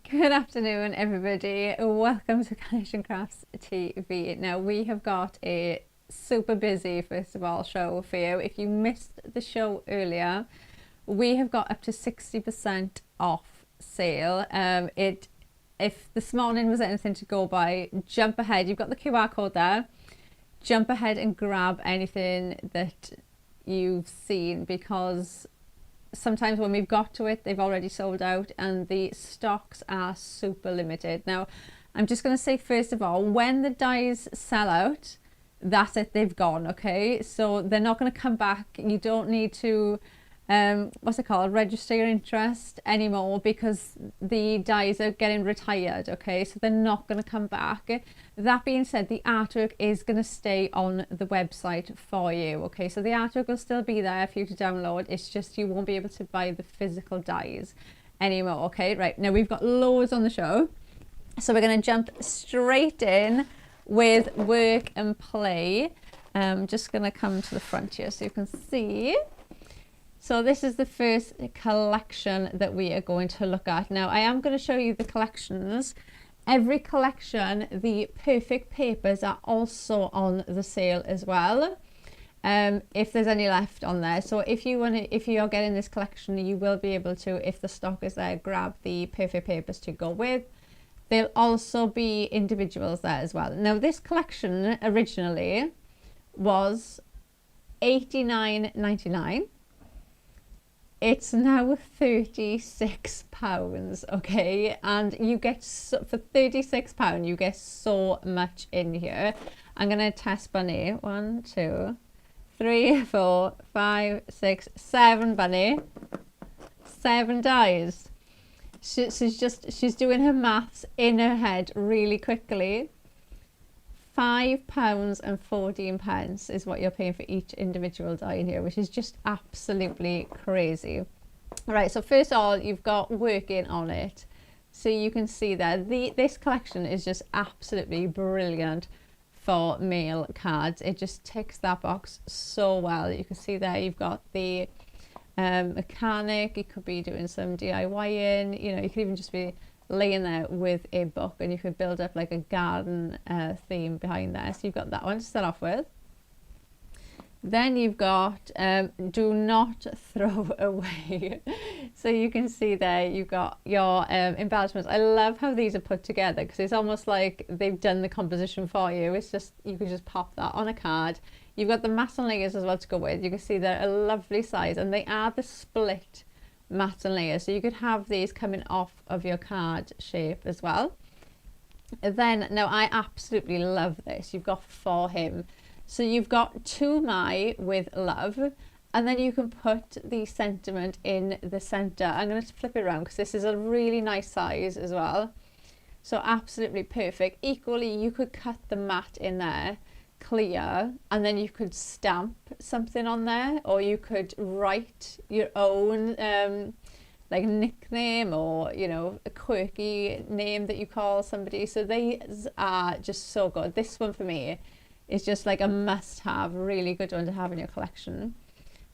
Good afternoon, everybody. Welcome to Carnation Crafts TV. Now, we have got a super busy, first of all, show for you. If you missed the show earlier, we have got up to 60% off sale. If this morning was anything to go by, jump ahead. You've got the QR code there. Jump ahead and grab anything that you've seen, because sometimes when we've got to it, they've already sold out and the stocks are super limited. Now, I'm just going to say, first of all, when the dies sell out, that's it, they've gone, okay? So they're not going to come back. You don't need to, register your interest anymore, because the dies are getting retired, okay? So they're not going to come back. That being said, the artwork is going to stay on the website for you, okay? So the artwork will still be there for you to download. It's just you won't be able to buy the physical dies anymore, okay? Right, now we've got loads on the show. So we're going to jump straight in with work and play. I'm just going to come to the front here so you can see. So this is the first collection that we are going to look at. Now, I am going to show you the collections. Every collection, the perfect papers are also on the sale as well, if there's any left on there. So if you're getting this collection, you will be able to, if the stock is there, grab the perfect papers to go with. There'll also be individuals there as well. Now, this collection originally was £89.99. It's now £36, okay? And you get, for £36, you get so much in here. I'm going to test Bunny. 1, 2, 3, 4, 5, 6, 7, Bunny. 7 dies. She's doing her maths in her head really quickly. £5.14 is what you're paying for each individual die in here, which is just absolutely crazy. All right, so first of all, you've got working on it. So you can see that this collection is just absolutely brilliant for mail cards. It just ticks that box so well. You can see there you've got the mechanic. You could be doing some DIYing, you know, you could even just be laying there with a book, and you could build up like a garden theme behind there. So you've got that one to start off with. Then you've got do not throw away. So you can see there you've got your embellishments. I love how these are put together, because it's almost like they've done the composition for you. It's just, you can just pop that on a card. You've got the matte and layers as well to go with. You can see they're a lovely size, and they are the split matte and layers, so you could have these coming off of your card shape as well. Then, now I absolutely love this. You've got for him, so you've got to my with love, and then you can put the sentiment in the center. I'm going to flip it around because this is a really nice size as well, so absolutely perfect. Equally, you could cut the matte in there clear, and then you could stamp something on there, or you could write your own like nickname, or, you know, a quirky name that you call somebody. So these are just so good. This one for me is just like a must-have, really good one to have in your collection.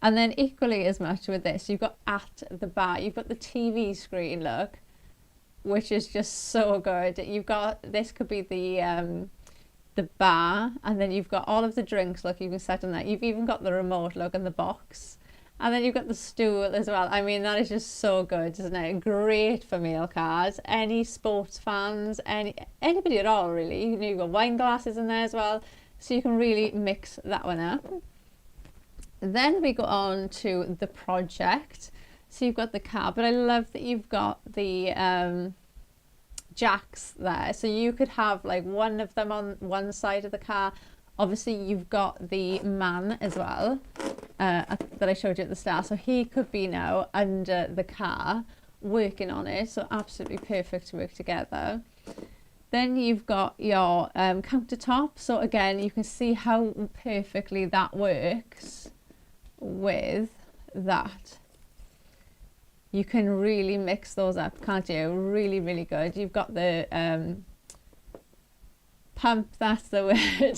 And then equally as much with this, you've got at the bar, you've got the TV screen, look, which is just so good. You've got, this could be the bar, and then you've got all of the drinks, look, you can set on that. You've even got the remote, look, and the box, and then you've got the stool as well. I mean, that is just so good, isn't it? Great for mail cards. Any sports fans, anybody at all, really. You know, you've got wine glasses in there as well, so you can really mix that one up. Then we go on to the project. So you've got the car, but I love that you've got the jacks there, so you could have like one of them on one side of the car. Obviously you've got the man as well that I showed you at the start, so he could be now under the car working on it, so absolutely perfect to work together. Then you've got your countertop, so again you can see how perfectly that works with that. You can really mix those up, can't you? Really, really good. You've got the pump, that's the word,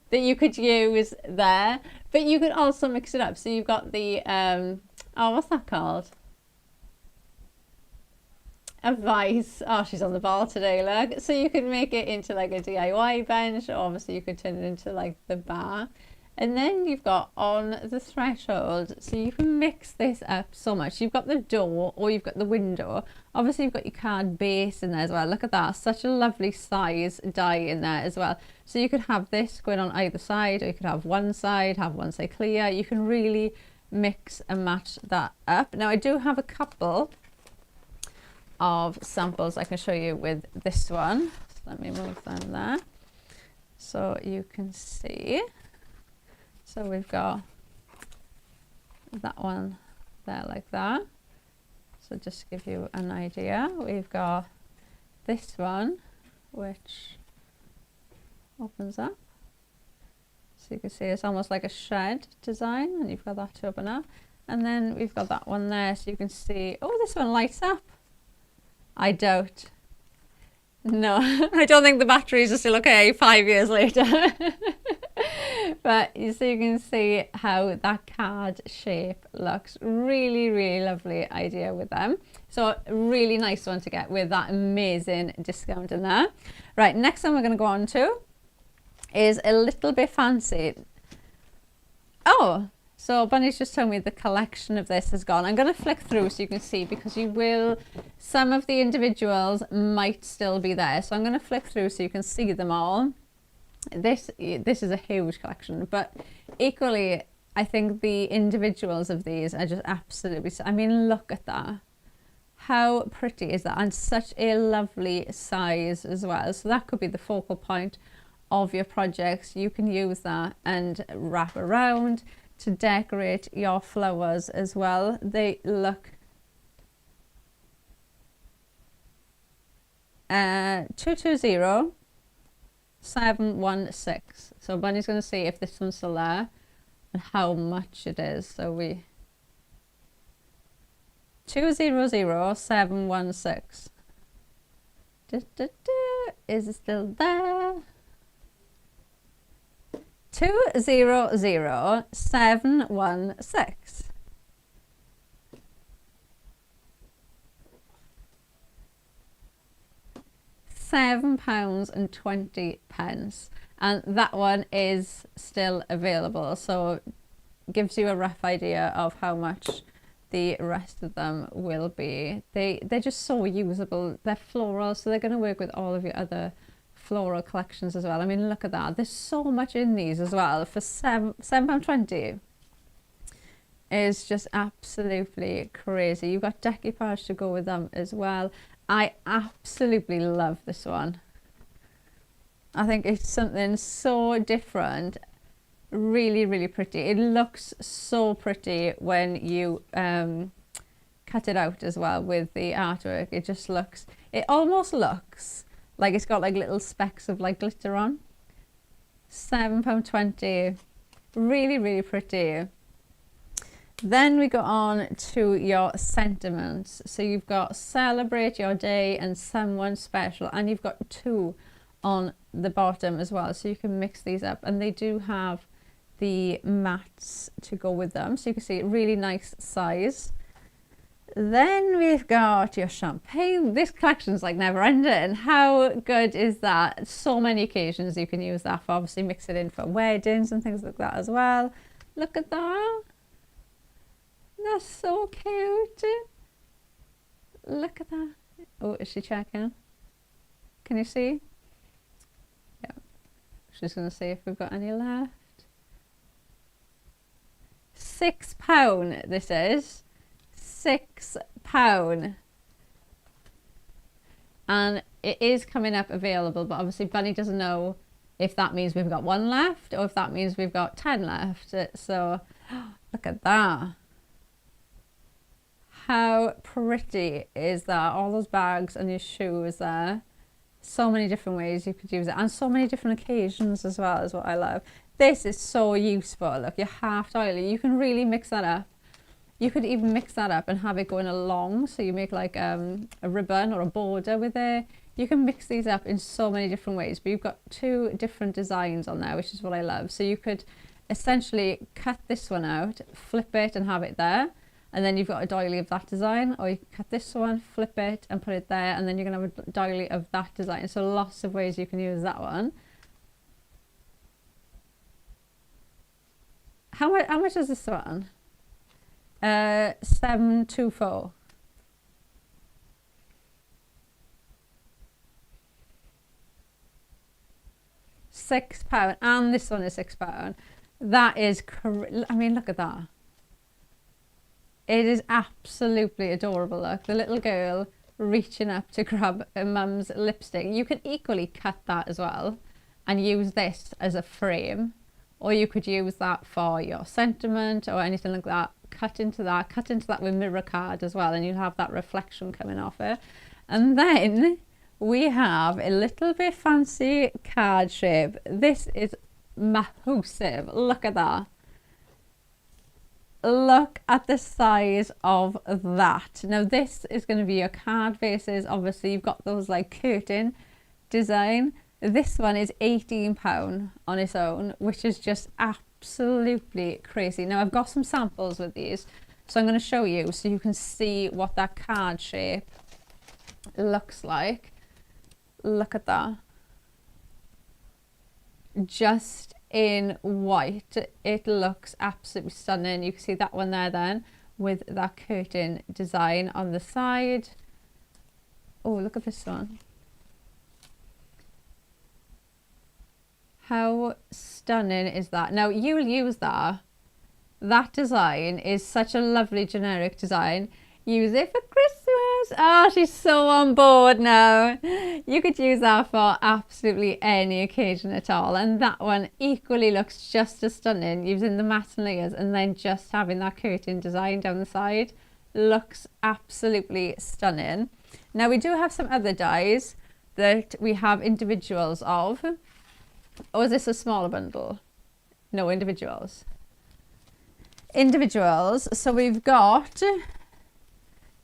that you could use there. But you could also mix it up. So you've got the, oh, what's that called? advice. Oh, she's on the ball today, look. So you can make it into like a DIY bench, or obviously you could turn it into like the bar. And then you've got on the threshold, so you can mix this up so much. You've got the door or you've got the window. Obviously you've got your card base in there as well. Look at that, such a lovely size die in there as well. So you could have this going on either side, or you could have one side clear. You can really mix and match that up. Now I do have a couple of samples I can show you with this one. So let me move them there so you can see. So we've got that one there like that. So just to give you an idea, we've got this one which opens up. So you can see it's almost like a shed design, and you've got that to open up. And then we've got that one there, so you can see, oh, this one lights up. I doubt. No, I don't think the batteries are still okay 5 years later. But so you can see how that card shape looks. Really, really lovely idea with them. So really nice one to get with that amazing discount in there. Right, next one we're going to go on to is a little bit fancy. Oh, so Bunny's just told me the collection of this has gone. I'm going to flick through so you can see, because you will, some of the individuals might still be there. So I'm going to flick through so you can see them all. This is a huge collection, but equally, I think the individuals of these are just absolutely, I mean, look at that. How pretty is that? And such a lovely size as well. So that could be the focal point of your projects. You can use that and wrap around to decorate your flowers as well. They look 220716. So Bunny's going to see if this one's still there and how much it is. So we 200716. Is it still there? 200716. £7.20, and that one is still available, so gives you a rough idea of how much the rest of them will be. They're just so usable. They're floral, so they're going to work with all of your other floral collections as well. I mean, look at that. There's so much in these as well. For £7.20 is just absolutely crazy. You've got decoupage to go with them as well. I absolutely love this one. I think it's something so different. Really, really pretty. It looks so pretty when you cut it out as well with the artwork. It just looks, it almost looks like it's got like little specks of like glitter on. £7.20. Really, really pretty. Then we go on to your sentiments. So you've got celebrate your day and someone special, and you've got two on the bottom as well, so you can mix these up, and they do have the mats to go with them, so you can see really nice size. Then we've got your champagne. This collection's like never ending. How good is that? So many occasions you can use that for. Obviously mix it in for weddings and things like that as well. Look at that. That's so cute. Look at that. Oh, is she checking? Can you see? Yeah. She's going to see if we've got any left. £6 this is. £6. And it is coming up available, but obviously Bunny doesn't know if that means we've got one left or if that means we've got 10 left. So look at that. How pretty is that? All those bags and your shoes there. So many different ways you could use it, and so many different occasions as well, is what I love. This is so useful. Look, your half oily. You can really mix that up. You could even mix that up and have it going along, so you make like a ribbon or a border with it. You can mix these up in so many different ways, but you've got two different designs on there, which is what I love. So you could essentially cut this one out, flip it and have it there, and then you've got a doily of that design, or you can cut this one, flip it and put it there, and then you're going to have a doily of that design. So lots of ways you can use that one. How much is this one? 724. £6, and this one is £6. That is, I mean, look at that. It is absolutely adorable. Look, the little girl reaching up to grab her mum's lipstick. You can equally cut that as well and use this as a frame, or you could use that for your sentiment or anything like that. Cut into that with mirror card as well, and you'll have that reflection coming off it. And then we have a little bit fancy card shape. This is massive. Look at that. Look at the size of that. Now this is going to be your card bases. Obviously you've got those like curtain design. This one is £18 on its own, which is just absolutely crazy. Now I've got some samples with these, so I'm going to show you so you can see what that card shape looks like. Look at that. Just in white, it looks absolutely stunning. You can see that one there then with that curtain design on the side. Oh, look at this one. How stunning is that? Now you'll use that. That design is such a lovely generic design. Use it for Christmas. Oh, she's so on board now. You could use that for absolutely any occasion at all. And that one equally looks just as stunning, using the matte layers and then just having that curtain design down the side. Looks absolutely stunning. Now we do have some other dies that we have individuals of. Or is this a smaller bundle? No, individuals. Individuals. So we've got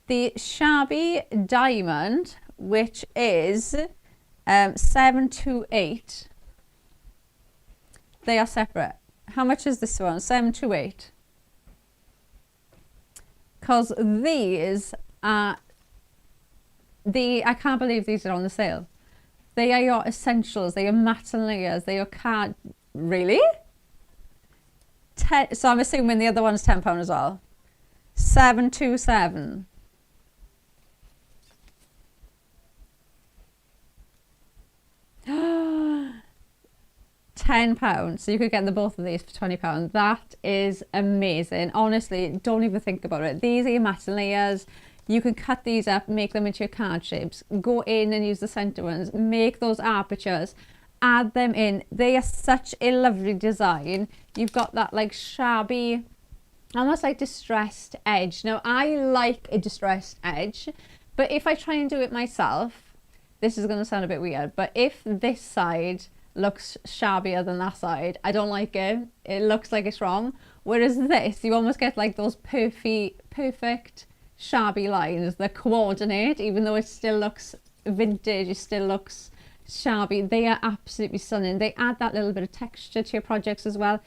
the Shabby Diamond, which is 728. They are separate. How much is this one? 728. Because these are I can't believe these are on the sale. They are your essentials. They are matte and layers. They are card. Really? So I'm assuming the other one's £10 as well. 727. £10, so you could get the both of these for £20. That is amazing. Honestly, don't even think about it. These are your matte layers. You can cut these up, make them into your card shapes, go in and use the center ones, make those apertures, add them in. They are such a lovely design. You've got that like shabby, almost like distressed edge. Now I like a distressed edge, but if I try and do it myself, this is going to sound a bit weird, but if this side looks shabbier than that side, I don't like it. It looks like it's wrong. Whereas this, you almost get like those perfect shabby lines that coordinate, even though it still looks vintage, it still looks shabby. They are absolutely stunning. They add that little bit of texture to your projects as well.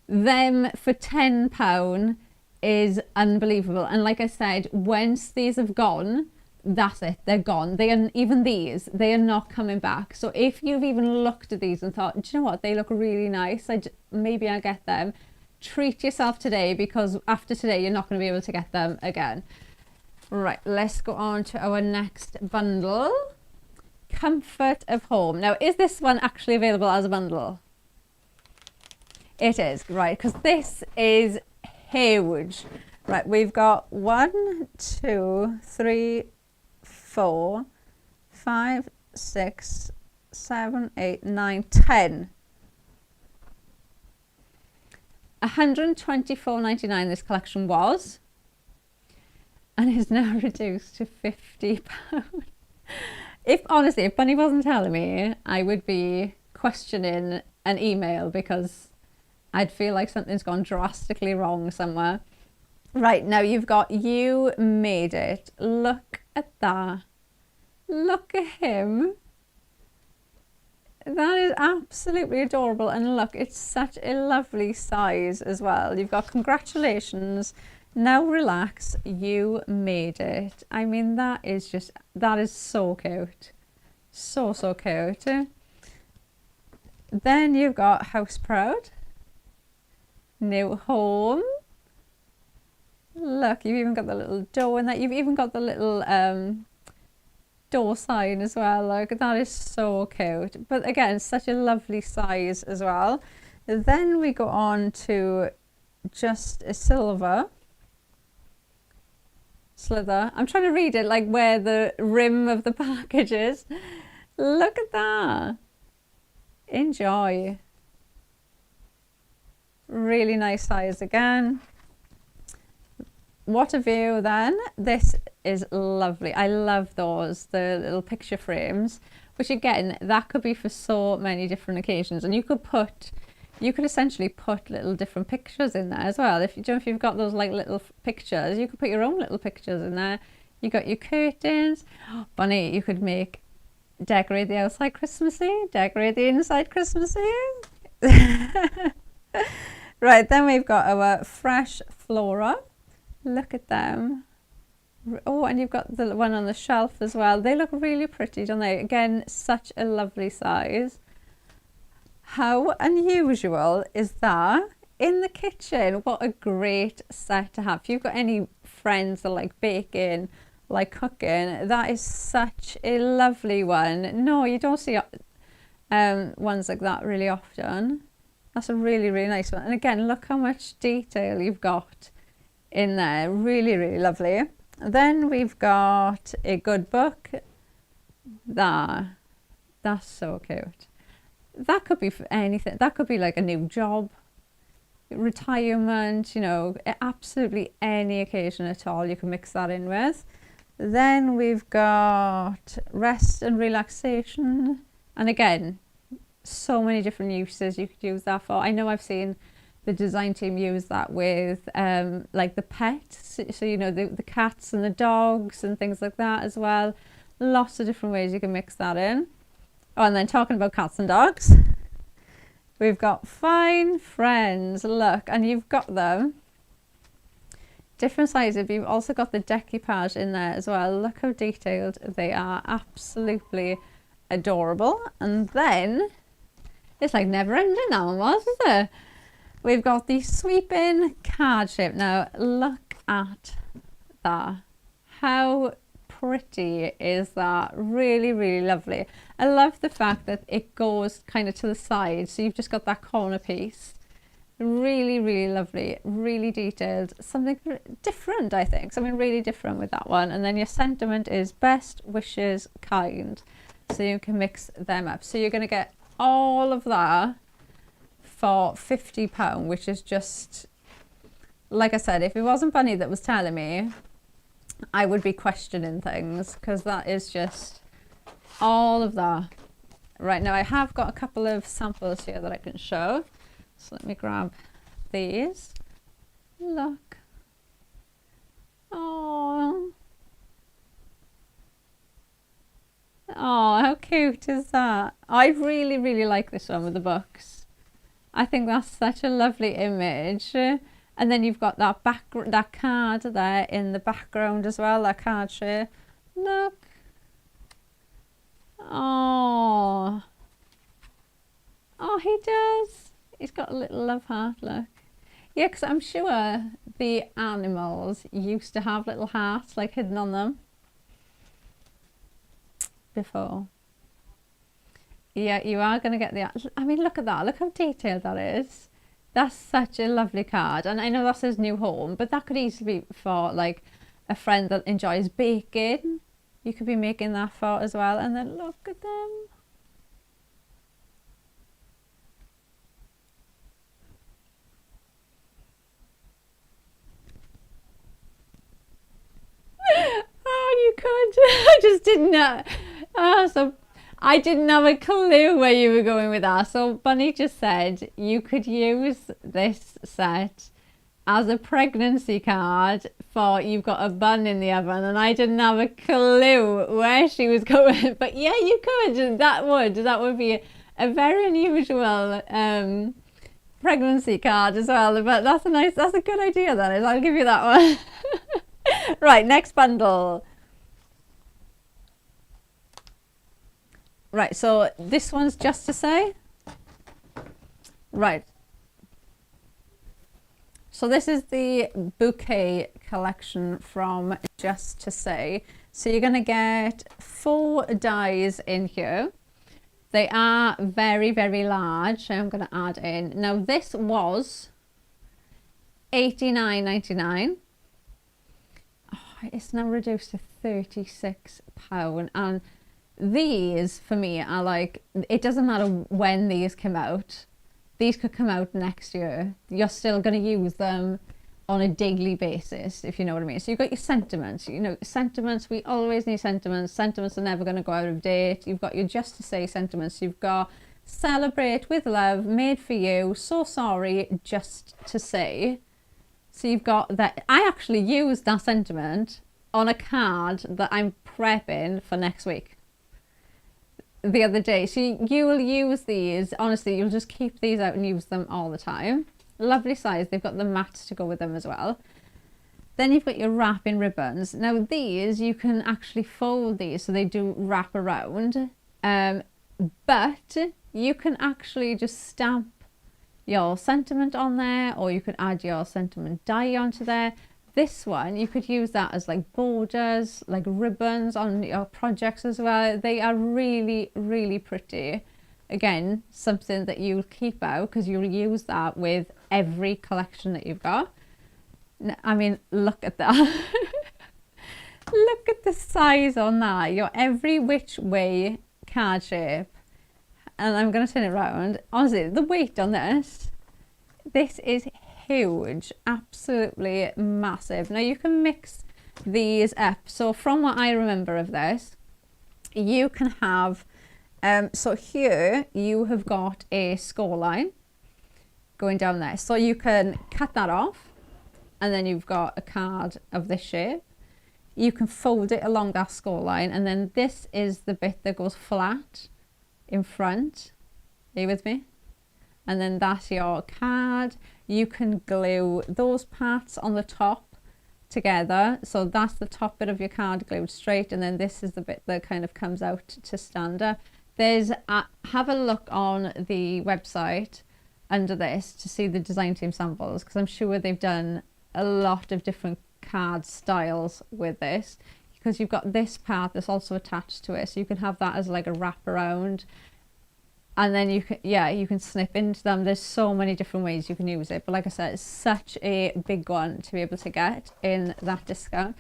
Them for £10 is unbelievable. And like I said, once these have gone, that's it, they're gone. They are, even these, they are not coming back. So if you've even looked at these and thought, do you know what, they look really nice, maybe I'll get them, treat yourself today, because after today you're not going to be able to get them again. Right, let's go on to our next bundle. Comfort of Home. Now, is this one actually available as a bundle? It is, right, because this is huge. Right, we've got 1, 2, 3, 4, 5, 6, 7, 8, 9, 10. £124.99 this collection was, and is now reduced to £50. Honestly, if Bunny wasn't telling me, I would be questioning an email, because I'd feel like something's gone drastically wrong somewhere. Right, now you've got You Made It. Look at that. Look at him. That is absolutely adorable. And look, it's such a lovely size as well. You've got congratulations. Now relax, you made it. I mean, that is so cute. So, so cute. Then you've got House Proud, New Home. Look, you've even got the little door in that. You've even got the little door sign as well. Like, that is so cute. But again, such a lovely size as well. Then we go on to just a silver slither. I'm trying to read it like where the rim of the package is. Look at that. Enjoy. Really nice size again. What a view then. This is lovely. I love those, the little picture frames, which again, that could be for so many different occasions. And you could essentially put little different pictures in there as well. If you've got those like little pictures, you could put your own little pictures in there. You got your curtains. Oh, Bunny, you could decorate the outside Christmassy, decorate the inside Christmassy. Right, then we've got our fresh flora. Look at them. Oh, and you've got the one on the shelf as well. They look really pretty, don't they? Again, such a lovely size. How unusual is that? In the kitchen, what a great set to have. If you've got any friends that like baking, like cooking, that is such a lovely one. No, you don't see ones like that really often. That's a really, really nice one. And again, look how much detail you've got in there. Really, really lovely. Then we've got a good book. That's so cute. That could be for anything. That could be like a new job, retirement, you know, absolutely any occasion at all you can mix that in with. Then we've got rest and relaxation. And again, so many different uses you could use that for. I know I've seen the design team use that with like the pets. So you know, the cats and the dogs and things like that as well. Lots of different ways you can mix that in. Oh, and then talking about cats and dogs, we've got Fine Friends. Look, and you've got them different sizes, but you've also got the decoupage in there as well. Look how detailed they are. Absolutely adorable. And then it's like never ending now, was it? We've got the sweeping card shape. Now look at that. How pretty is that? Really, really lovely. I love the fact that it goes kind of to the side, so you've just got that corner piece. Really, really lovely, really detailed. Something different, I think. Something really different with that one. And then your sentiment is best wishes, kind. So you can mix them up. So you're going to get all of that for £50, which is just, like I said, if it wasn't Bunny that was telling me, I would be questioning things, because that is just all of that. Right, now I have got a couple of samples here that I can show. So let me grab these. Look. Oh. Oh, how cute is that? I really, really like this one with the books. I think that's such a lovely image. And then you've got that card there in the background as well, that card share. Look. Oh. Oh, he does. He's got a little love heart, look. Yeah, because I'm sure the animals used to have little hearts like hidden on them before. Yeah, you are going to get the... I mean, look at that. Look how detailed that is. That's such a lovely card. And I know that says new home, but that could easily be for like a friend that enjoys baking. You could be making that for as well. And then look at them. Oh, you could. I just didn't know. Oh, so I didn't have a clue where you were going with that. So Bunny just said you could use this set as a pregnancy card for you've got a bun in the oven, and I didn't have a clue where she was going. But yeah, you could. That would be a very unusual pregnancy card as well, but that's a good idea, that is. I'll give you that one. Right, next bundle. Right, so this one's Just to Say. Right. So this is the bouquet collection from Just to Say. So you're going to get 4 dies in here. They are very, very large. So I'm going to add in. Now this was £89.99. Oh, it's now reduced to £36. And these, for me, are like, it doesn't matter when these come out. These could come out next year. You're still going to use them on a daily basis, if you know what I mean. So you've got your sentiments. You know, sentiments, we always need sentiments. Sentiments are never going to go out of date. You've got your Just to Say sentiments. You've got Celebrate with Love, Made for You, So Sorry, Just to Say. So you've got that. I actually used that sentiment on a card that I'm prepping for next week the other day. So you will use these, honestly, you'll just keep these out and use them all the time. Lovely size. They've got the mats to go with them as well. Then you've got your wrapping ribbons. Now these, you can actually fold these so they do wrap around, but you can actually just stamp your sentiment on there, or you could add your sentiment die onto there. This one, you could use that as like borders, like ribbons on your projects as well. They are really, really pretty. Again, something that you'll keep out because you'll use that with every collection that you've got. I mean, look at that. Look at the size on that. Your every which way card shape. And I'm going to turn it around. Honestly, the weight on this is huge. Absolutely massive. Now you can mix these up. So from what I remember of this, you can have, so here you have got a score line going down there. So you can cut that off, and then you've got a card of this shape. You can fold it along that score line, and then this is the bit that goes flat in front. Are you with me? And then that's your card. You can glue those parts on the top together. So that's the top bit of your card glued straight, and then this is the bit that kind of comes out to stand up. There's have a look on the website under this to see the design team samples, because I'm sure they've done a lot of different card styles with this, because you've got this part that's also attached to it, so you can have that as like a wrap around, and then you can, yeah, you can snip into them. There's so many different ways you can use it, but like I said, it's such a big one to be able to get in that discount.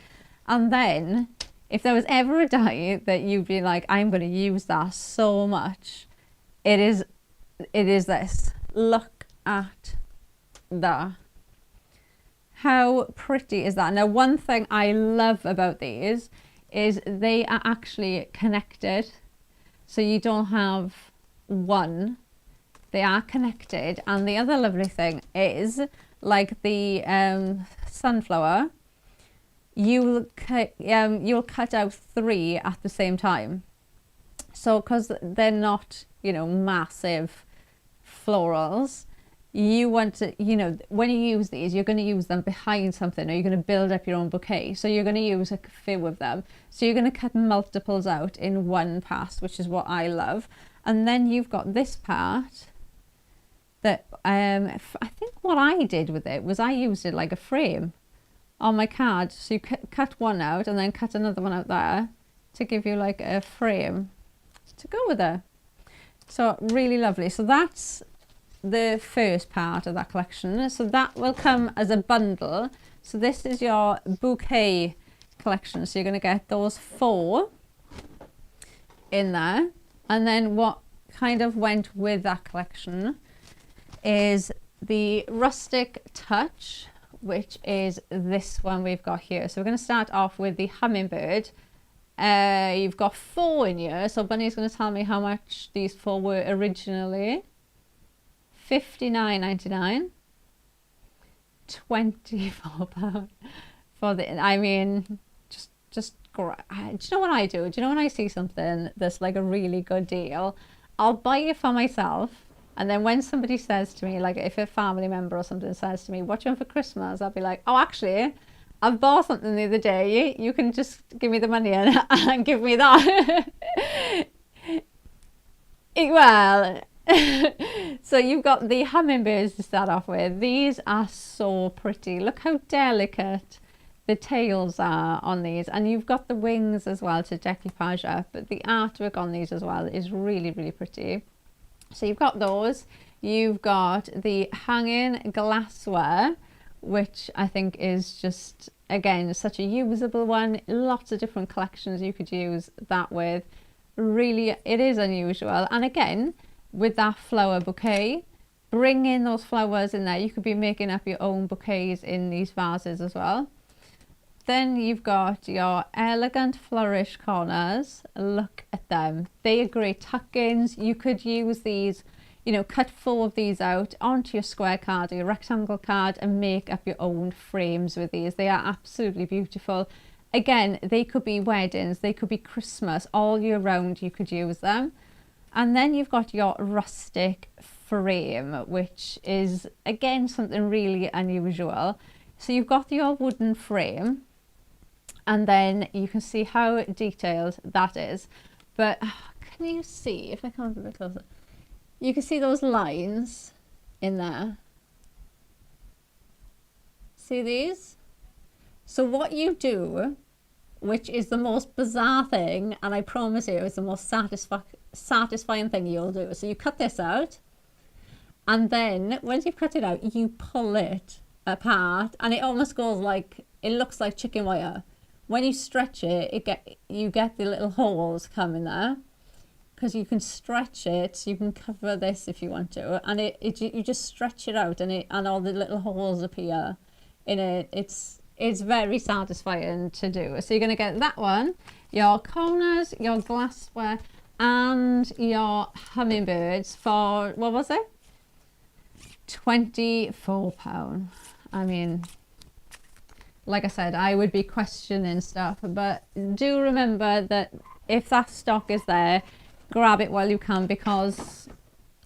And then if there was ever a die that you'd be like, I'm going to use that so much, it is this. Look at that. How pretty is that? Now, one thing I love about these is they are actually connected. So you don't have one, they are connected. And the other lovely thing is, like the sunflower, you'll cut out 3 at the same time. So because they're not, you know, massive florals, you want to, you know, when you use these, you're going to use them behind something, or you're going to build up your own bouquet. So you're going to use a few of them. So you're going to cut multiples out in one pass, which is what I love. And then you've got this part that I think what I did with it was I used it like a frame on my card. So you cut one out and then cut another one out there to give you like a frame to go with it. So really lovely. So that's the first part of that collection. So that will come as a bundle. So this is your bouquet collection. So you're going to get those 4 in there. And then what kind of went with that collection is the Rustic Touch, which is this one we've got here. So we're going to start off with the hummingbird. You've got 4 in here. So Bunny's going to tell me how much these 4 were originally. £59.99, £24 for the, I mean, just great. Do you know what I do? Do you know when I see something that's like a really good deal, I'll buy it for myself And then when somebody says to me, like if a family member or something says to me, what do you want for Christmas? I'll be like, oh, actually, I've bought something the other day. You can just give me the money and give me that. Well, so you've got the hummingbirds to start off with. These are so pretty. Look how delicate the tails are on these, and you've got the wings as well to decoupage up. But the artwork on these as well is really, really pretty. So you've got those. You've got the hanging glassware, which I think is just, again, such a usable one. Lots of different collections you could use that with. Really, it is unusual. And again, with that flower bouquet, bring in those flowers in there. You could be making up your own bouquets in these vases as well. Then you've got your elegant flourish corners. Look at them. They are great tuck-ins. You could use these, you know, cut 4 of these out onto your square card or your rectangle card and make up your own frames with these. They are absolutely beautiful. Again, they could be weddings, they could be Christmas, all year round you could use them. And then you've got your rustic frame, which is, again, something really unusual. So you've got your wooden frame, and then you can see how detailed that is. But can you see, if I come a bit closer, you can see those lines in there. See these? So what you do, which is the most bizarre thing, and I promise you it's the most satisfying thing you'll do. So you cut this out, and then once you've cut it out, you pull it apart, and it almost goes like, it looks like chicken wire. When you stretch it, you get the little holes coming there, because you can stretch it. So you can cover this if you want to, and you just stretch it out, and all the little holes appear in it. It's very satisfying to do. So you're going to get that one, your corners, your glassware, and your hummingbirds for, what was it? £24. I mean, like I said, I would be questioning stuff, but do remember that if that stock is there, grab it while you can, because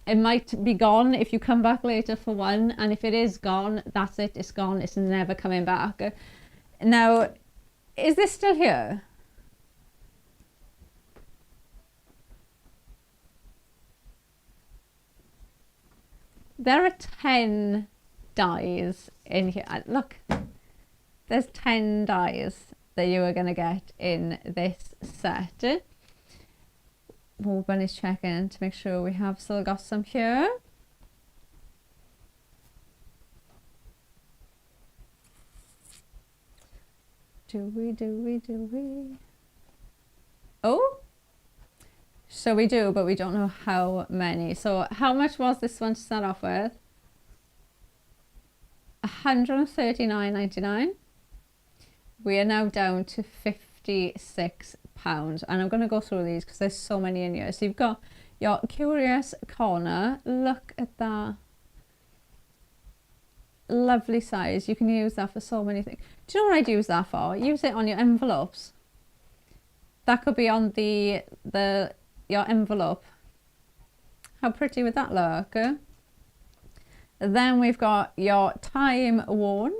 it might be gone if you come back later for one, and if it is gone, that's it, it's gone, it's never coming back. Now, is this still here? There are 10 dies in here. Look, there's 10 dies that you are going to get in this set. Oh, Bunny's checking to make sure we have still got some here. Do we? Oh, so we do, but we don't know how many. So how much was this one to start off with? £139.99. We are now down to £56, and I'm going to go through these because there's so many in here. So you've got your curious corner. Look at that. Lovely size. You can use that for so many things. Do you know what I'd use that for? Use it on your envelopes. That could be on your envelope. How pretty would that look? Then we've got your time worn.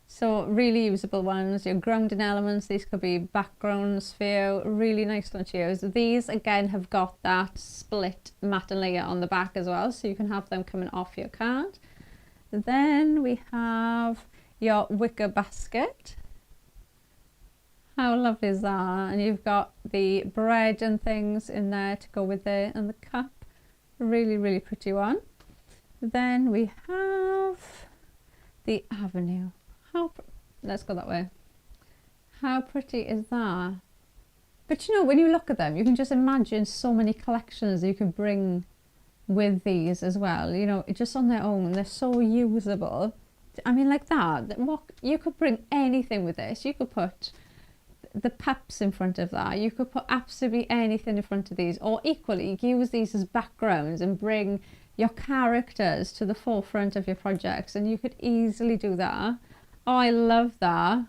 So really usable ones, your grounding elements. These could be backgrounds for you. Really nice one to use. These again have got that split matte layer on the back as well, so you can have them coming off your card. Then we have your wicker basket. How lovely is that? And you've got the bread and things in there to go with it, and the cup. Really, really pretty one. Then we have the avenue. Let's go that way. How pretty is that? But you know, when you look at them, you can just imagine so many collections you could bring with these as well. You know, just on their own, they're so usable. I mean, like that, you could bring anything with this. You could put the pups in front of that. You could put absolutely anything in front of these, or equally use these as backgrounds and bring your characters to the forefront of your projects, and you could easily do that. Oh, I love that.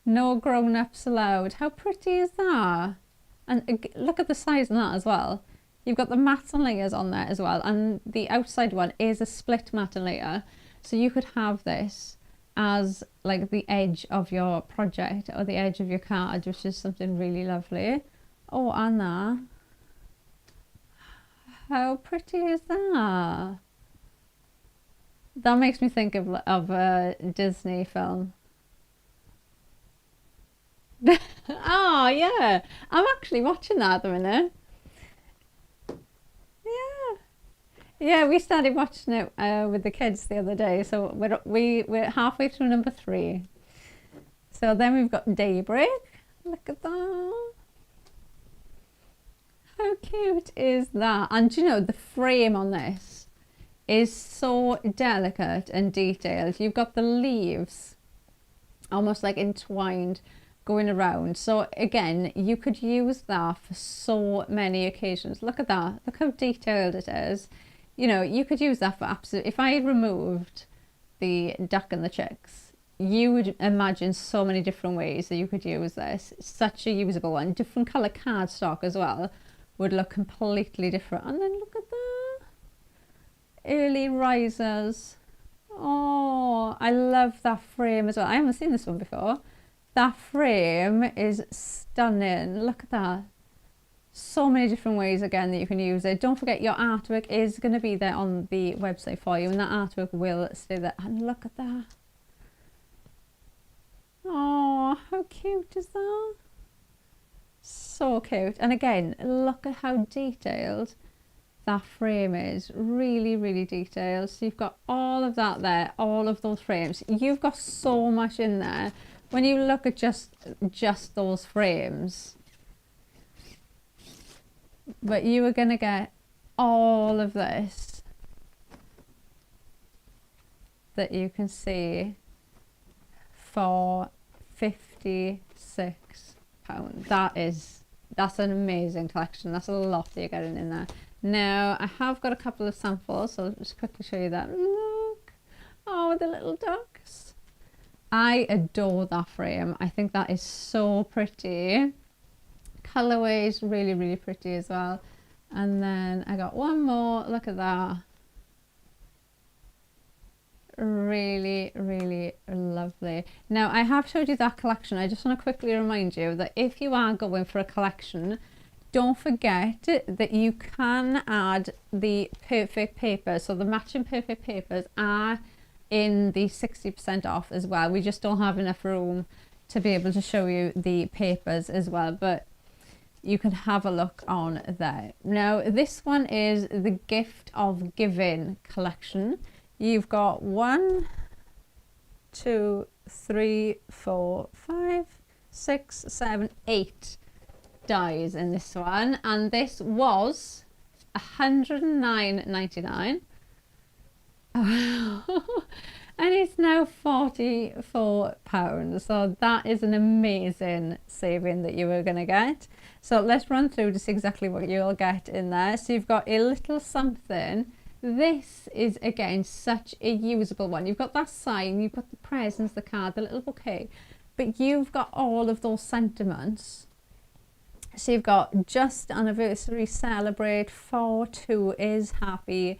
No grown-ups allowed. How pretty is that? And look at the size on that as well. You've got the mats and layers on there as well, and the outside one is a split mat and layer, so you could have this as like the edge of your project or the edge of your card, which is something really lovely. Oh, Anna, how pretty is that? That makes me think of a Disney film. Oh yeah, I'm actually watching that at the minute. Yeah, yeah, we started watching it with the kids the other day, so we're halfway through number 3. So then we've got Daybreak. Look at that. How cute is that? And you know, the frame on this is so delicate and detailed. You've got the leaves almost like entwined going around. So again, you could use that for so many occasions. Look at that. Look how detailed it is. You know, you could use that for absolutely, if I removed the duck and the chicks, you would imagine so many different ways that you could use this. It's such a usable one. Different colour cardstock as well would look completely different. And then look at that. Early risers. Oh, I love that frame as well. I haven't seen this one before. That frame is stunning. Look at that. So many different ways again that you can use it. Don't forget your artwork is going to be there on the website for you, and that artwork will stay there. And look at that. Oh, how cute is that? So cute. And again, look at how detailed that frame is. Really, really detailed. So you've got all of that there, all of those frames. You've got so much in there. When you look at just those frames, but you are going to get all of this that you can see for £56. That's an amazing collection. That's a lot that you're getting in there. Now I have got a couple of samples, so I'll just quickly show you that. Look, oh, the little ducks. I adore that frame. I think that is so pretty. Colorway is really, really pretty as well. And then I got one more. Look at that. Really, really lovely. Now I have showed you that collection. I just want to quickly remind you that if you are going for a collection, don't forget that you can add the perfect papers. So the matching perfect papers are in the 60% off as well. We just don't have enough room to be able to show you the papers as well, but you can have a look on there. Now this one is the Gift of Giving collection. You've got 1, 2, 3, 4, 5, 6, 7, 8 dies in this one, and this was £109.99. And it's now £44, so that is an amazing saving that you were going to get. So let's run through just exactly what you'll get in there. So you've got a little something. This is again such a usable one. You've got that sign, you've got the presents, the card, the little bouquet, but you've got all of those sentiments. So you've got just anniversary, celebrate, for two is happy,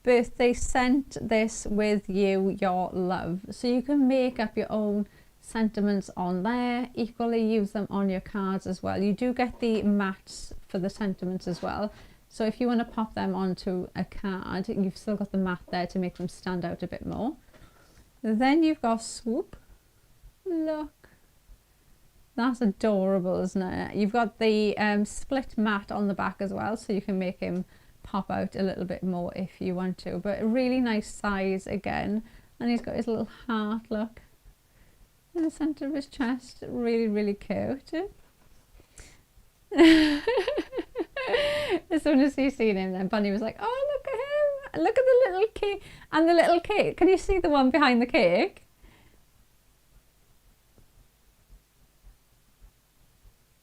birthday, sent this with you, your love. So you can make up your own sentiments on there, equally use them on your cards as well. You do get the mats for the sentiments as well. So if you want to pop them onto a card, you've still got the mat there to make them stand out a bit more. Then you've got Swoop. Look. That's adorable, isn't it? You've got the split mat on the back as well, so you can make him pop out a little bit more if you want to. But a really nice size again. And he's got his little heart, look, in the centre of his chest. Really, really cute. As soon as he seen him, then Bunny was like, oh, look at him. Look at the little cake. And the little cake. Can you see the one behind the cake?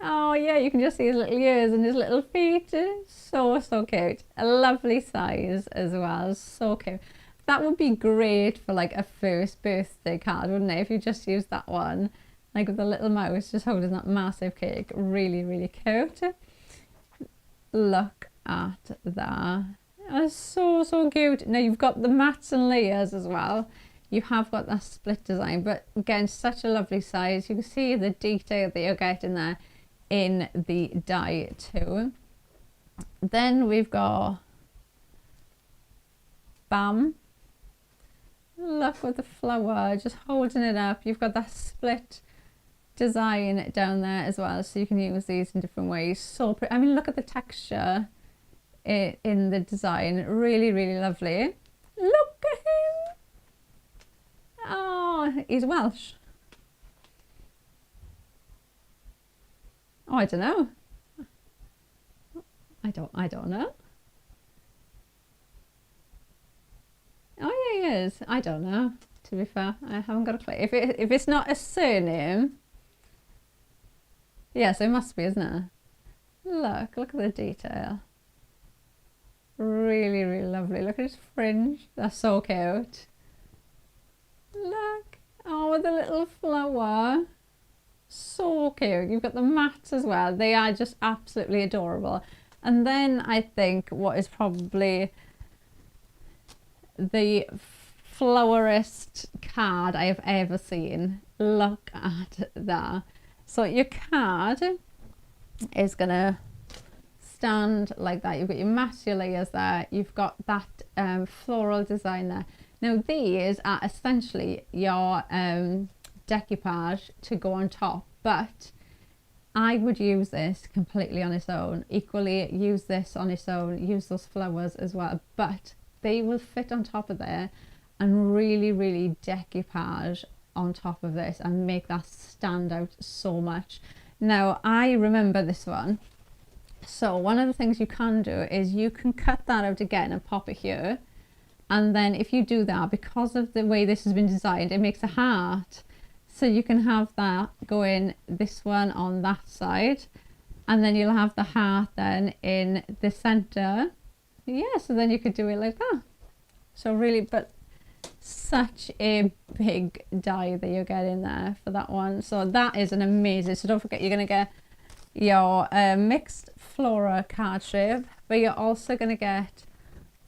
Oh yeah, you can just see his little ears and his little feet. So, so cute. A lovely size as well. So cute. That would be great for like a first birthday card, wouldn't it? If you just use that one, like with the little mouse just holding that massive cake. Really, really cute. Look at that. That's so, so cute. Now you've got the mats and layers as well. You have got that split design, but again, such a lovely size. You can see the detail that you're getting there in the die too. Then we've got Bam. Look with the flower, just holding it up. You've got that split design down there as well, so you can use these in different ways. So pretty. I mean, look at the texture in the design. Really, really lovely. Look at him. Oh, he's Welsh. Oh, I don't know. I don't know. Oh yeah, he is. I don't know. To be fair, I haven't got a clue. If it's not a surname, yes, it must be, isn't it? Look at the detail. Really, really lovely. Look at his fringe. That's so cute. Look. Oh, with the little flower. So cute. You've got the mats as well. They are just absolutely adorable. And then I think what is probably the flowerist card I have ever seen. Look at that. So your card is gonna stand like that. You've got your mats, your layers there. You've got that floral design there. Now these are essentially your decoupage to go on top, but I would use this completely on its own. Equally use this on its own, use those flowers as well, but they will fit on top of there and really, really decoupage on top of this and make that stand out so much. Now I remember this one. So one of the things you can do is you can cut that out again and pop it here. And then if you do that, because of the way this has been designed, it makes a heart. So you can have that going, this one on that side, and then you'll have the heart then in the center. Yeah, so then you could do it like that. So really, but such a big die that you're getting there for that one. So that is an amazing, so don't forget you're going to get your mixed flora card shape, but you're also going to get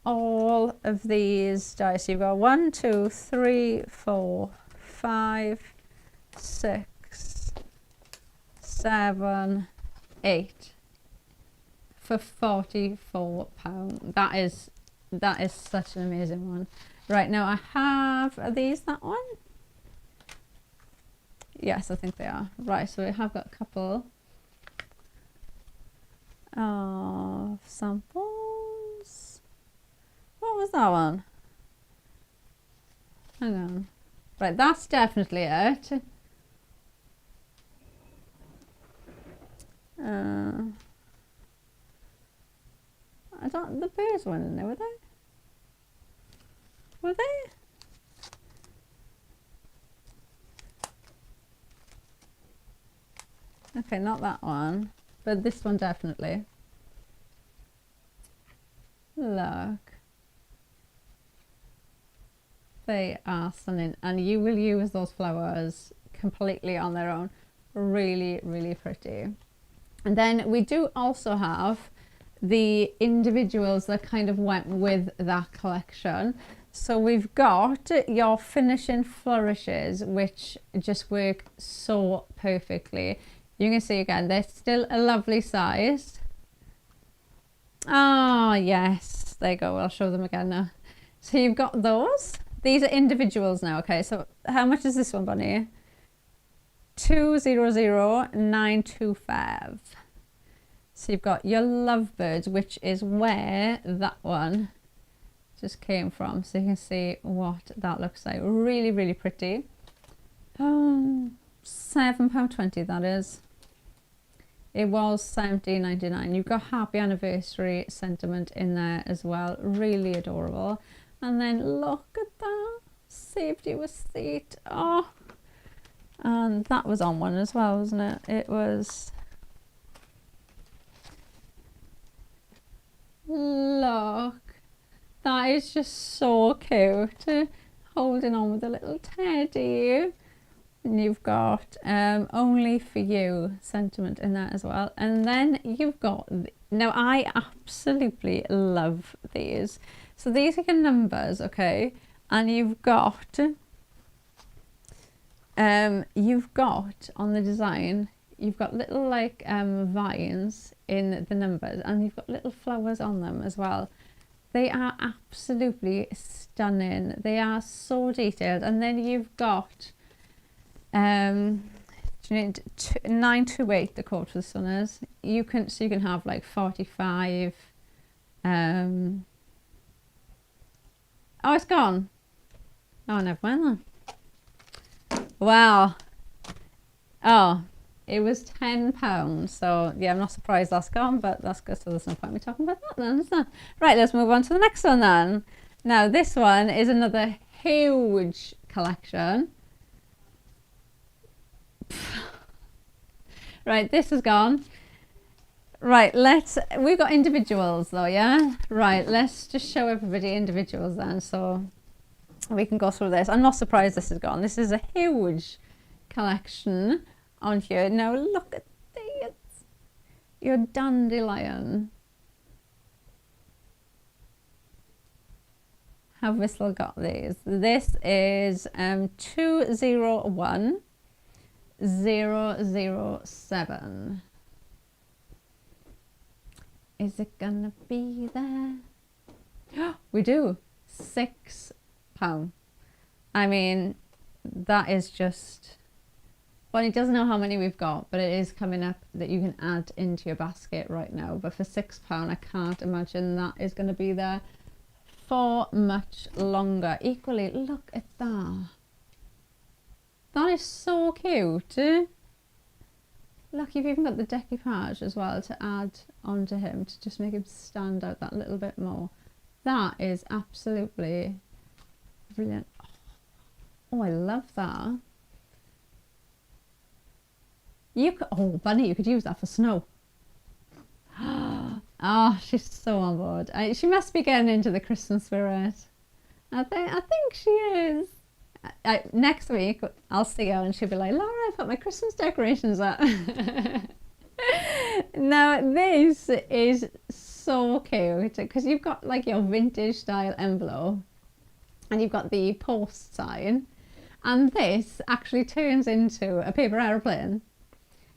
all of these dice. So you've got 1, 2, 3, 4, 5, 6, 7, 8 for £44. That is such an amazing one. Right, now I have, are these that one? Yes, I think they are. Right, so we have got a couple of samples. What was that one? Hang on. Right, that's definitely it. I don't, the bears weren't in there, were they? Were they? Okay, not that one, but this one definitely. Look. They are stunning, and you will use those flowers completely on their own. Really, really pretty. And then we do also have the individuals that kind of went with that collection. So we've got your finishing flourishes, which just work so perfectly. You can see again, they're still a lovely size. Ah, yes, there you go. I'll show them again now. So you've got those. These are individuals now, okay? So how much is this one, Bonnie? 200925. So you've got your lovebirds, which is where that one just came from. So you can see what that looks like. Really, really pretty. £7.20 that is. It was £17.99. You've got happy anniversary sentiment in there as well. Really adorable. And then look at that. Saved you a seat. Oh. And that was on one as well, wasn't it? It was. Look. That is just so cute. Holding on with a little teddy. You've got only for you sentiment in there as well. And then you've got, now I absolutely love these. So these are your numbers, okay? And you've got on the design, you've got little like vines in the numbers, and you've got little flowers on them as well. They are absolutely stunning. They are so detailed. And then you've got 928, the code for the sun is. You can have like 45. Oh, it's gone. Oh, never mind then. Wow. Oh, it was £10. So yeah, I'm not surprised that's gone, but that's good. So there's no point me talking about that then, is there? Right, let's move on to the next one then. Now this one is another huge collection. Right, this is gone. Right, we've got individuals though, yeah? Right, let's just show everybody individuals then, so we can go through this. I'm not surprised this is gone. This is a huge collection on here. Now look at these. Your dandelion. Have we still got these? This is 201007. Is it gonna be there? We do. £6. I mean, that is just, Bonnie doesn't know how many we've got, but it is coming up that you can add into your basket right now. But for £6, I can't imagine that is going to be there for much longer. Equally, look at that. That is so cute. Look, you've even got the decoupage as well to add onto him to just make him stand out that little bit more. That is absolutely brilliant. Oh, I love that. Oh, Bunny, you could use that for snow. Oh, she's so on board. She must be getting into the Christmas spirit. I think she is. Next week, I'll see her and she'll be like, Laura, I've got my Christmas decorations up. Now, this is so cute because you've got like your vintage style envelope and you've got the post sign, and this actually turns into a paper aeroplane.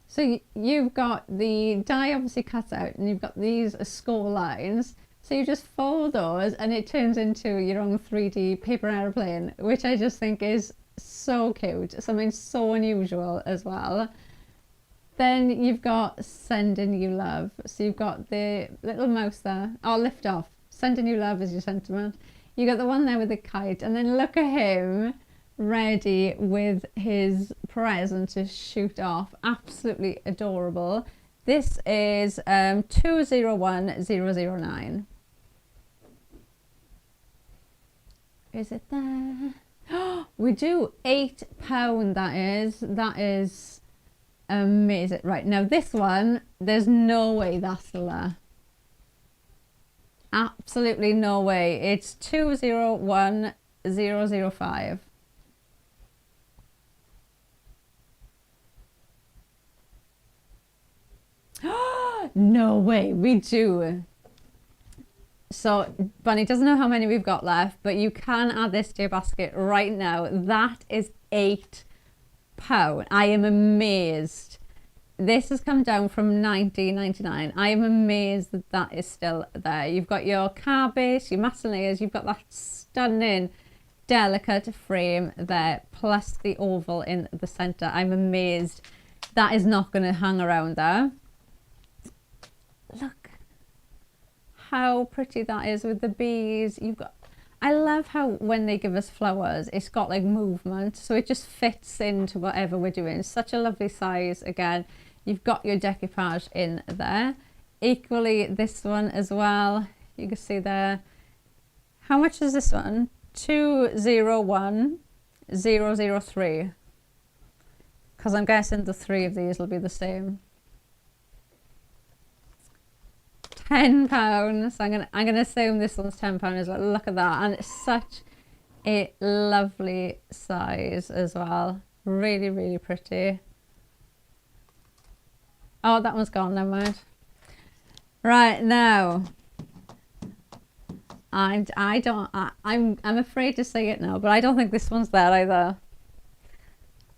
So you've got the die obviously cut out and you've got these score lines. So you just fold those and it turns into your own 3D paper aeroplane, which I just think is so cute. Something so unusual as well. Then you've got sending you love. So you've got the little mouse there. Oh, lift off. Sending you love is your sentiment. You got the one there with the kite, and then look at him ready with his present to shoot off. Absolutely adorable. This is 201009. Is it there? Oh, we do £8. That is amazing. Right, now this one, there's no way that's still there. Absolutely no way. It's 201005. No way, we do. So Bunny doesn't know how many we've got left, but you can add this to your basket right now. That is £8. I am amazed. This has come down from £19.99. I am amazed that that is still there. You've got your car base, your matte layers, you've got that stunning delicate frame there, plus the oval in the center. I'm amazed that is not going to hang around there. Look how pretty that is with the bees. You've got, I love how when they give us flowers, it's got like movement, so it just fits into whatever we're doing. Such a lovely size. Again, you've got your decoupage in there. Equally, this one as well, you can see there. How much is this one? 201003. Because I'm guessing the three of these will be the same. £10. I'm gonna assume this one's £10 as well. Look at that, and it's such a lovely size as well. Really, really pretty. Oh, that one's gone, never mind. Right, now, I'm afraid to say it now, but I don't think this one's there either.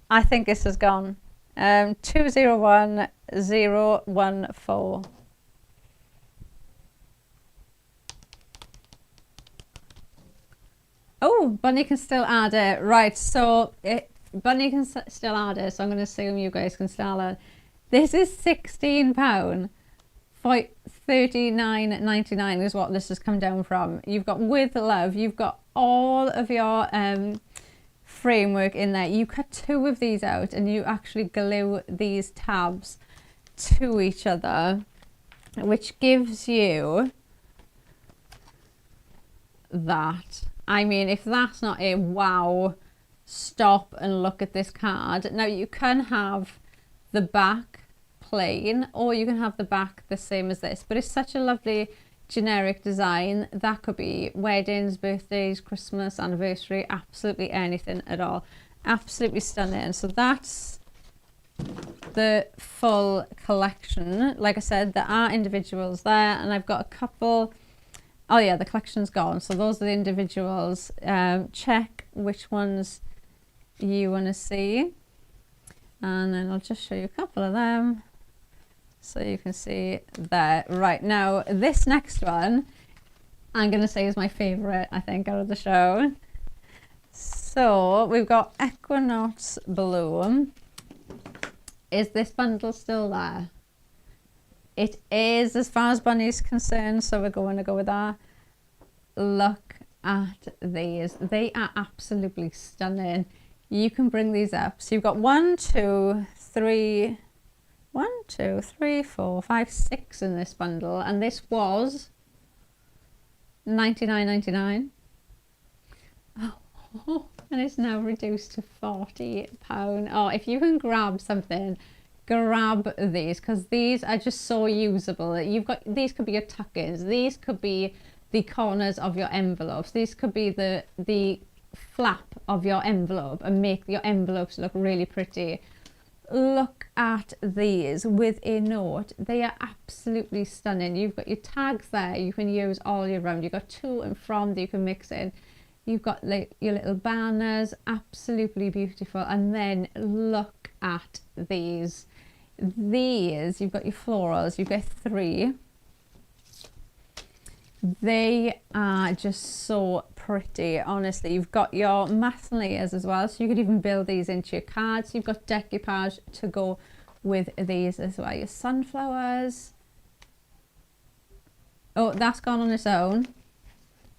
I think this has gone. 201014. Oh, Bunny can still add it. Right, so Bunny can still add it, so I'm going to assume you guys can still add it. This is £16. 39.99 is what this has come down from. You've got With Love, you've got all of your framework in there. You cut two of these out and you actually glue these tabs to each other, which gives you that. I mean, if that's not a wow, stop and look at this card. Now you can have the back plain, or you can have the back the same as this, but it's such a lovely generic design. That could be weddings, birthdays, Christmas, anniversary, absolutely anything at all. Absolutely stunning. So that's the full collection. Like I said, there are individuals there, and I've got a couple. Oh yeah, the collection's gone, so those are the individuals. Check which ones you want to see, and then I'll just show you a couple of them so you can see there. Right, now this next one I'm going to say is my favorite, I think, out of the show. So we've got Equinox Bloom. Is this bundle still there? It is, as far as Bunny's concerned, so we're going to go with that. Look at these. They are absolutely stunning. You can bring these up. So you've got 1, 2, 3, 4, 5, 6 in this bundle, and this was £99.99. Oh, and it's now reduced to £40. Oh, if you can grab something, grab these, because these are just so usable. You've got, these could be your tuck-ins, these could be the corners of your envelopes, these could be the flap of your envelope and make your envelopes look really pretty. Look at these with a note. They are absolutely stunning. You've got your tags there you can use all year round. You've got to and from that you can mix in. You've got like your little banners, absolutely beautiful. And then look at these. These, you've got your florals, you've got 3. They are just so pretty, honestly. You've got your matte layers as well, so you could even build these into your cards. You've got decoupage to go with these as well. Your sunflowers. Oh, that's gone on its own.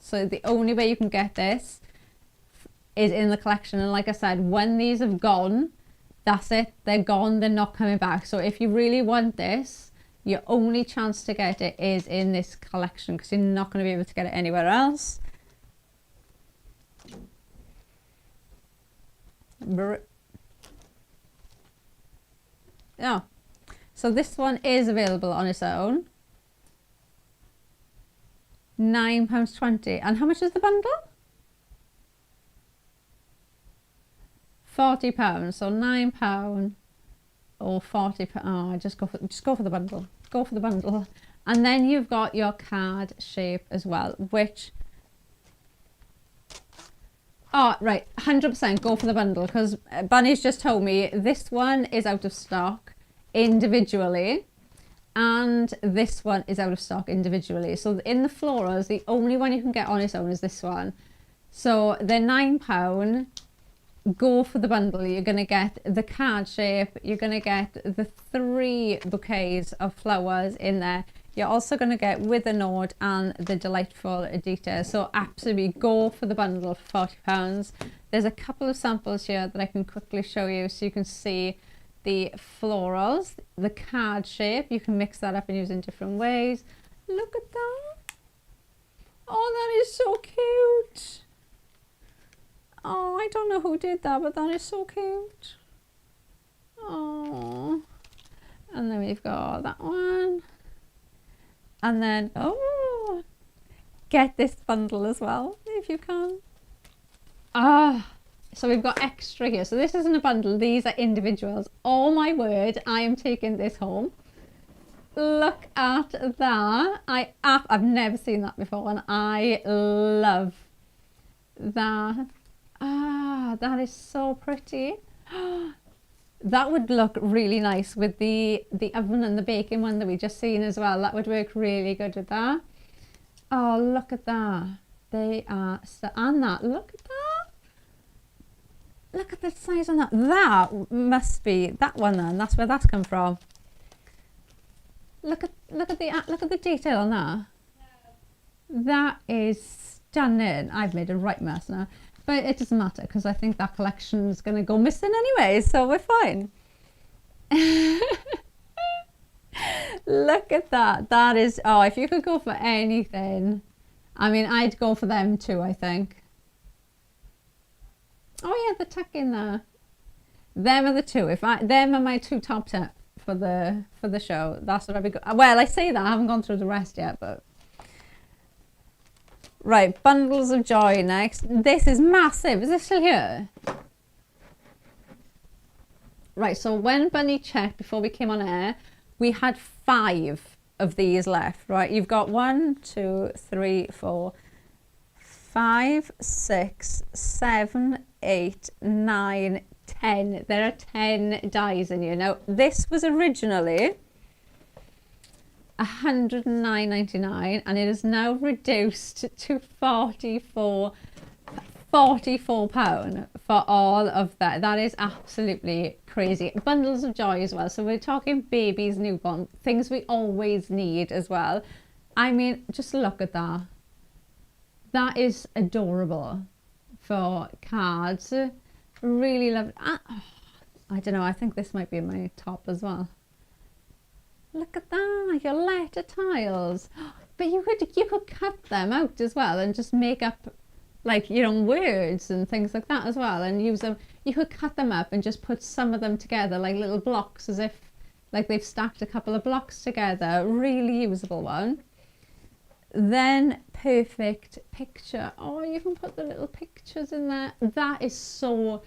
So the only way you can get this is in the collection. And like I said, when these have gone, that's it. They're gone. They're not coming back. So if you really want this, your only chance to get it is in this collection, because you're not going to be able to get it anywhere else. Yeah. So this one is available on its own. £9.20. And how much is the bundle? £40. So £9 or £40. Oh, just go for the bundle. Go for the bundle. And then you've got your card shape as well, which, oh right, 100% go for the bundle, because Bunny's just told me this one is out of stock individually and this one is out of stock individually. So in the florals, the only one you can get on its own is this one. So they're £9. Go for the bundle. You're going to get the card shape, you're going to get the 3 bouquets of flowers in there. You're also going to get with a note and the delightful details. So absolutely go for the bundle for £40. There's a couple of samples here that I can quickly show you so you can see the florals, the card shape. You can mix that up and use in different ways. Look at that. Oh, that is so cute. Oh, I don't know who did that, but that is so cute. Oh, and then we've got that one. And then, oh, get this bundle as well, if you can. Ah, So we've got extra here. So this isn't a bundle, these are individuals. Oh my word, I am taking this home. Look at that. I've never seen that before, and I love that. Ah, that is so pretty. That would look really nice with the oven and the baking one that we just seen as well. That would work really good with that. Oh, look at that. They are so, and that, look at that. Look at the size on that. That must be that one then. That's where that's come from. Look at the detail on that. That is stunning. I've made a right mess now, but it doesn't matter because I think that collection is going to go missing anyway, so we're fine. Look at that. That is, oh, if you could go for anything, I mean, I'd go for them too, I think. Oh yeah, the tuck in there. Them are the two. Them are my two top tip for the show. That's what I'd be well, I say that I haven't gone through the rest yet, but right, bundles of joy next. This is massive. Is this still here? Right, so when Bunny checked before we came on air, we had 5 of these left. Right, you've got 1, 2, 3, 4, 5, 6, 7, 8, 9, 10. There are 10 dies in here. Now, this was originally £109.99 and it is now reduced to £44 for all of that. That is absolutely crazy. Bundles of joy as well. So we're talking babies, newborn, things we always need as well. I mean, just look at that. That is adorable for cards. Really love it. I don't know, I think this might be my top as well. Look at that, your letter tiles. But you could cut them out as well and just make up like your own words and things like that as well, and use them. You could cut them up and just put some of them together like little blocks, as if like they've stacked a couple of blocks together. Really usable one. Then perfect picture. Oh, you can put the little pictures in there. That is so,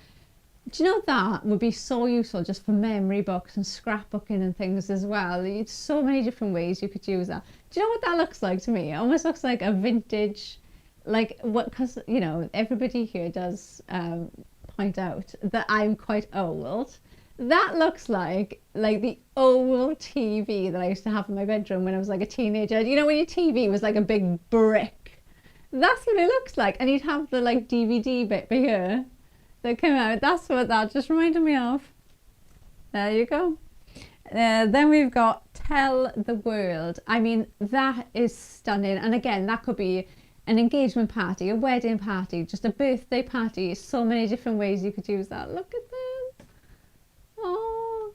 do you know, that would be so useful just for memory books and scrapbooking and things as well. It's so many different ways you could use that. Do you know what that looks like to me? It almost looks like a vintage, like what, because you know everybody here does point out that I'm quite old. That looks like the old TV that I used to have in my bedroom when I was like a teenager. You know, when your TV was like a big brick. That's what it looks like. And you'd have the like DVD bit here that came out. That's what that just reminded me of. There you go. Then we've got Tell the World. I mean, that is stunning. And again, that could be an engagement party, a wedding party, just a birthday party. So many different ways you could use that. Look at this. Oh.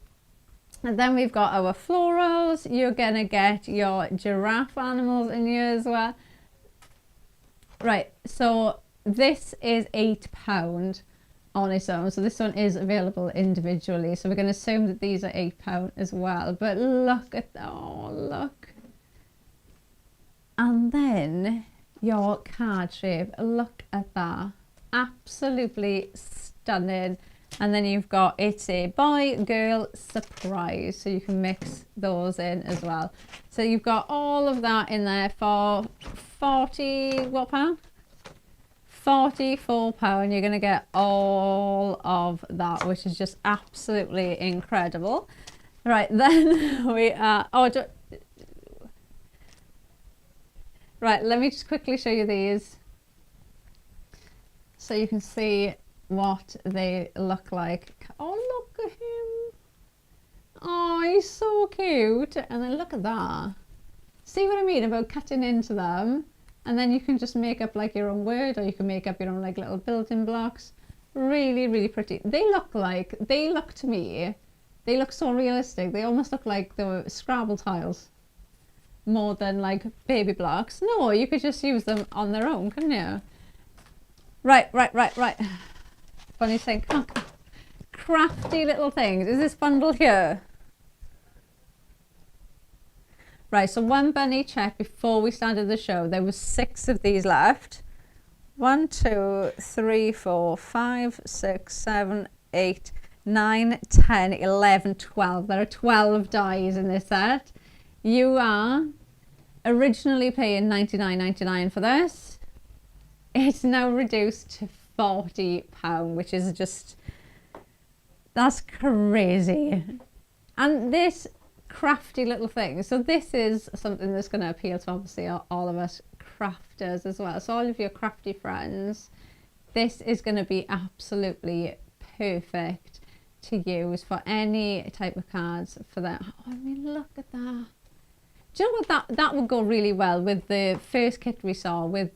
And then we've got our florals. You're gonna get your giraffe animals in here as well. Right, so this is £8 on its own. So this one is available individually. So we're going to assume that these are £8 as well. But look at that. Oh, look. And then your card shape. Look at that. Absolutely stunning. And then you've got, it's a boy, girl, surprise. So you can mix those in as well. So you've got all of that in there for 40, what pound? £44. You're going to get all of that, which is just absolutely incredible. Right, then we are, right, let me just quickly show you these so you can see what they look like. Oh, look at him. Oh, he's so cute. And then look at that. See what I mean about cutting into them? And then you can just make up like your own word, or you can make up your own like little building blocks. Really, really pretty. They look to me, they look so realistic. They almost look like the Scrabble tiles more than like baby blocks. No, you could just use them on their own, couldn't you? Right. Funny thing. Oh, crafty little things. Is this bundle here? Right, so one bunny check before we started the show. There was 6 of these left. 1, 2, 3, 4, 5, 6, 7, 8, 9, 10, 11, 12. There are 12 dies in this set. You are originally paying £99.99 for this. It's now reduced to £40, which is just, that's crazy. And this crafty little thing, so this is something that's going to appeal to obviously all of us crafters as well. So all of your crafty friends, this is going to be absolutely perfect to use for any type of cards for that. Oh, I mean, look at that. Do you know what, that would go really well with the first kit we saw with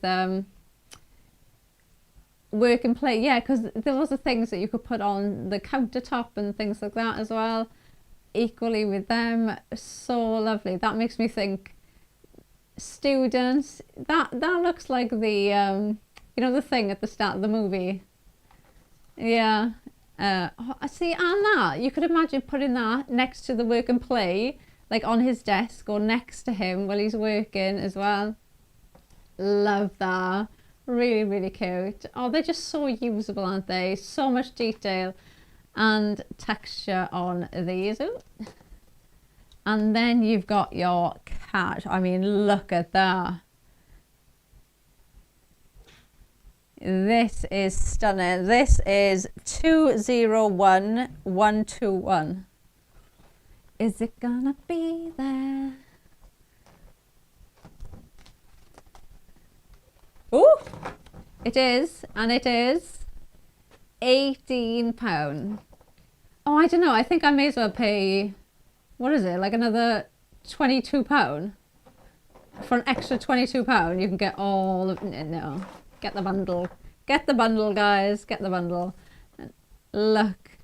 work and play. Yeah, because there was the things that you could put on the countertop and things like that as well. Equally with them, so lovely. That makes me think students, that looks like the you know, the thing at the start of the movie. Yeah. I see, and that you could imagine putting that next to the work and play, like on his desk or next to him while he's working as well. Love that. Really, really cute. Oh, they're just so usable, aren't they? So much detail and texture on these. Ooh. And then you've got your cat. I mean, look at that. This is stunning. This is 201121. Is it gonna be there? Oh, it is, and it is £18. Oh, I don't know. I think I may as well pay, what is it, like another £22 for an extra £22. You can get all of, no, get the bundle. Get the bundle, guys. Get the bundle. Look,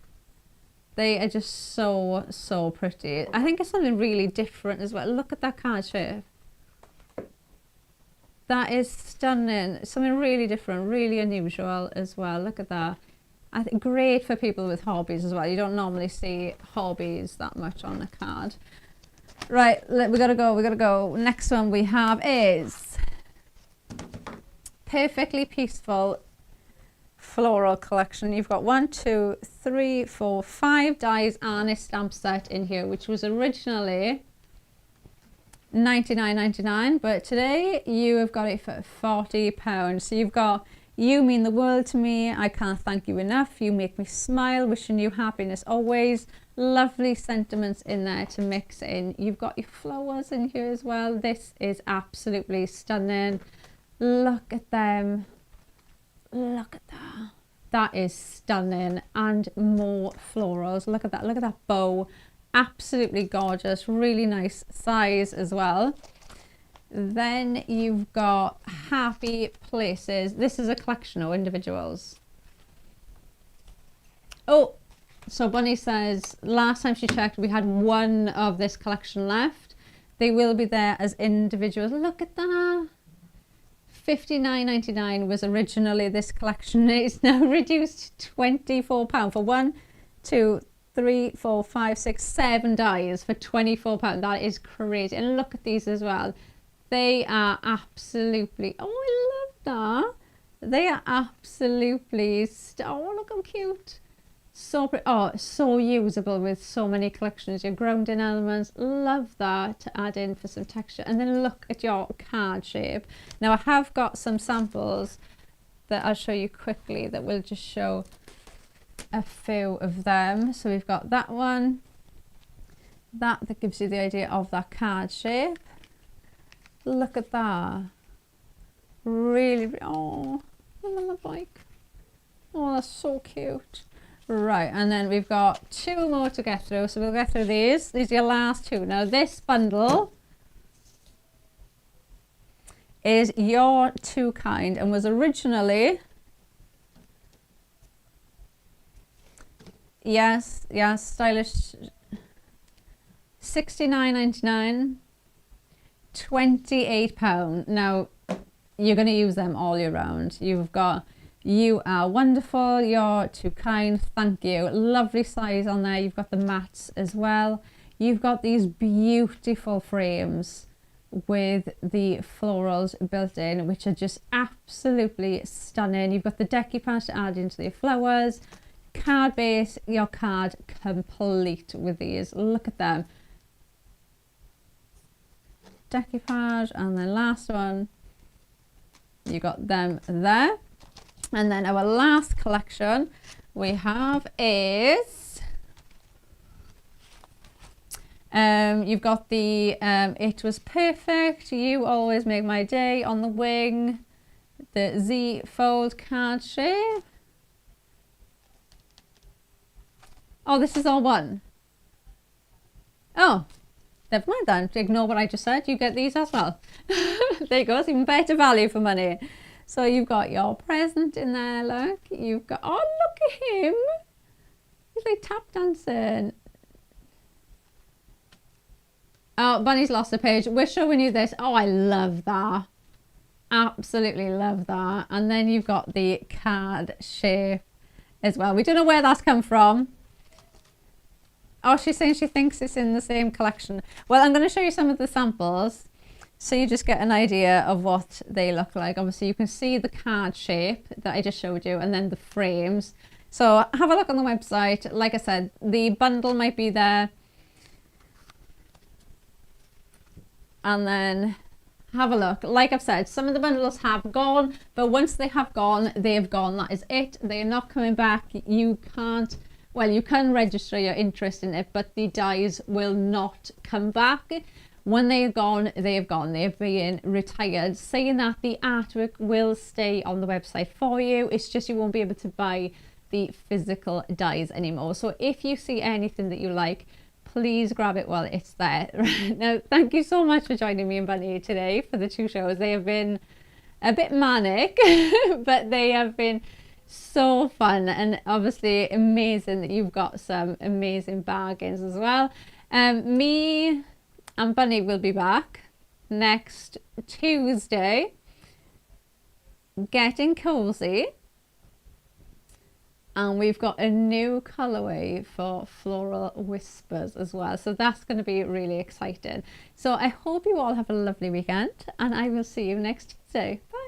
they are just so, so pretty. I think it's something really different as well. Look at that card shape. That is stunning. Something really different, really unusual as well. Look at that. I think great for people with hobbies as well. You don't normally see hobbies that much on a card. Right, we gotta go. Next one we have is Perfectly Peaceful Floral Collection. You've got 1, 2, 3, 4, 5 dies and a stamp set in here, which was originally £99.99, but today you have got it for £40. So you've got You Mean the World to Me, I Can't Thank You Enough, You Make Me Smile, Wishing You Happiness Always. Lovely sentiments in there to mix in. You've got your flowers in here as well. This is absolutely stunning. Look at them. Look at that. That is stunning. And more florals. Look at that. Look at that bow. Absolutely gorgeous. Really nice size as well. Then you've got Happy Places. This is a collection of individuals. Oh, so Bunny says last time she checked we had one of this collection left. They will be there as individuals. Look at that. £59.99 was originally this collection. It's now reduced to £24 for 1, 2, 3, 4, 5, 6, 7 dies for £24. That is crazy. And look at these as well. They are absolutely, oh, I love that. They are absolutely, oh, look how cute. So pretty. Oh, so usable with so many collections. Your grounding elements, love that to add in for some texture. And then look at your card shape. Now I have got some samples that I'll show you quickly that will just show a few of them. So we've got that one, that gives you the idea of that card shape. Look at that. Really, oh, I'm on the bike. Oh, that's so cute. Right, and then we've got 2 more to get through, so we'll get through these. These are your last 2. Now this bundle is You're Too Kind and was originally, yes, stylish, £69.99, £28. Now you're going to use them all year round. You've got You Are Wonderful, You're Too Kind, Thank You. Lovely size on there. You've got the mats as well. You've got these beautiful frames with the florals built in, which are just absolutely stunning. You've got the decoupage to add into the flowers, card base, your card complete with these. Look at them. Decoupage, and then last one, you got them there. And then our last collection we have is you've got the It Was Perfect, You Always Make My Day on the wing, the Z fold card shape. Oh, this is all one. Oh, never mind then. Ignore what I just said. You get these as well. There you go. It's even better value for money. So you've got your present in there, look. You've got, oh, look at him. He's like tap dancing. Oh, Bunny's lost a page. We're showing you this. Oh, I love that. Absolutely love that. And then you've got the card shape as well. We don't know where that's come from. Oh, she's saying she thinks it's in the same collection. Well, I'm going to show you some of the samples so you just get an idea of what they look like. Obviously, you can see the card shape that I just showed you and then the frames. So have a look on the website. Like I said, the bundle might be there. And then have a look. Like I've said, some of the bundles have gone, but once they have gone, they have gone. That is it. They are not coming back. You can't, well, you can register your interest in it, but the dies will not come back. When they are gone, they have gone. They have been retired, saying that the artwork will stay on the website for you. It's just you won't be able to buy the physical dies anymore. So if you see anything that you like, please grab it while it's there. Now, thank you so much for joining me and Bunny today for the two shows. They have been a bit manic, but they have been so fun and obviously amazing that you've got some amazing bargains as well. Me and Bunny will be back next Tuesday, getting cozy. And we've got a new colourway for Floral Whispers as well. So that's going to be really exciting. So I hope you all have a lovely weekend and I will see you next Tuesday. Bye.